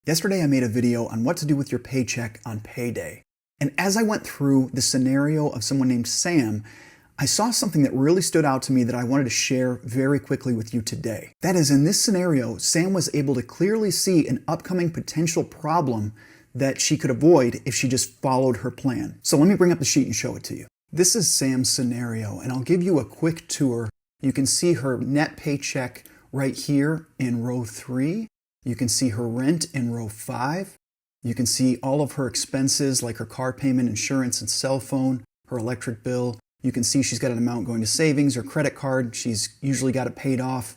Yesterday I made a video on what to do with your paycheck on payday. And as I went through the scenario of someone named Sam, I saw something that really stood out to me that I wanted to share very quickly with you today. That is, in this scenario, Sam was able to clearly see an upcoming potential problem that she could avoid if she just followed her plan. So let me bring up the sheet and show it to you. This is Sam's scenario, and I'll give you a quick tour. You can see her net paycheck right here in row 3. You can see her rent in row 5. You can see all of her expenses like her car payment, insurance, and cell phone, her electric bill. You can see she's got an amount going to savings or credit card. She's usually got it paid off.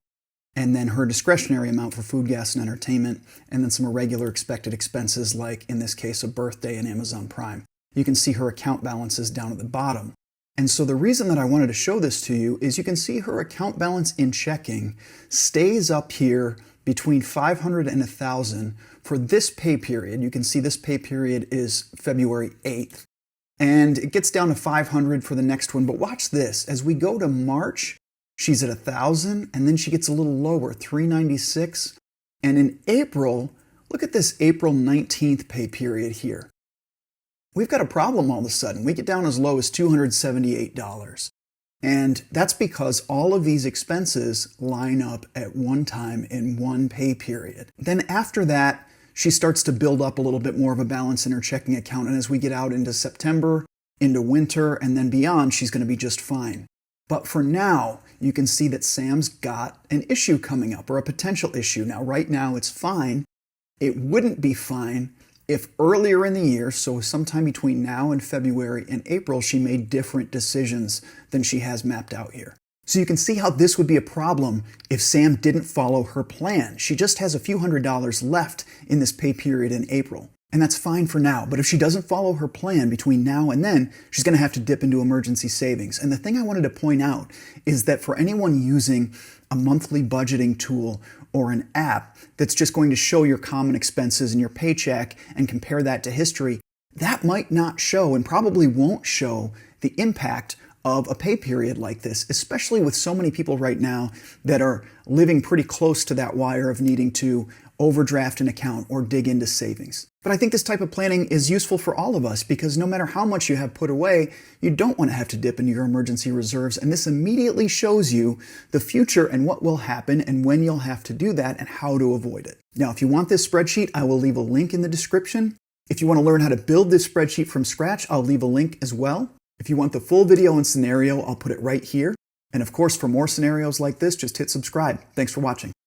And then her discretionary amount for food, gas, and entertainment. And then some irregular expected expenses like, in this case, a birthday and Amazon Prime. You can see her account balances down at the bottom. And so the reason that I wanted to show this to you is you can see her account balance in checking stays up here between $500 and $1,000 for this pay period. You can see this pay period is February 8th. And it gets down to $500 for the next one. But watch this. As we go to March, she's at $1,000, and then she gets a little lower, $396. And in April, look at this April 19th pay period here. We've got a problem all of a sudden. We get down as low as $278. And that's because all of these expenses line up at one time in one pay period. Then after that, she starts to build up a little bit more of a balance in her checking account. And as we get out into September, into winter, and then beyond, she's going to be just fine. But for now, you can see that Sam's got an issue coming up, or a potential issue. Now, right now, it's fine. It wouldn't be fine if earlier in the year, so sometime between now and February and April, she made different decisions than she has mapped out here. So you can see how this would be a problem if Sam didn't follow her plan. She just has a few $100s left in this pay period in April. And that's fine for now. But if she doesn't follow her plan between now and then, she's going to have to dip into emergency savings. And the thing I wanted to point out is that for anyone using a monthly budgeting tool or an app that's just going to show your common expenses and your paycheck and compare that to history, that might not show and probably won't show the impact of a pay period like this, especially with so many people right now that are living pretty close to that wire of needing to overdraft an account or dig into savings. But I think this type of planning is useful for all of us because no matter how much you have put away, you don't want to have to dip into your emergency reserves. And this immediately shows you the future and what will happen and when you'll have to do that and how to avoid it. Now, if you want this spreadsheet, I will leave a link in the description. If you want to learn how to build this spreadsheet from scratch, I'll leave a link as well. If you want the full video and scenario, I'll put it right here. And of course, for more scenarios like this, just hit subscribe. Thanks for watching.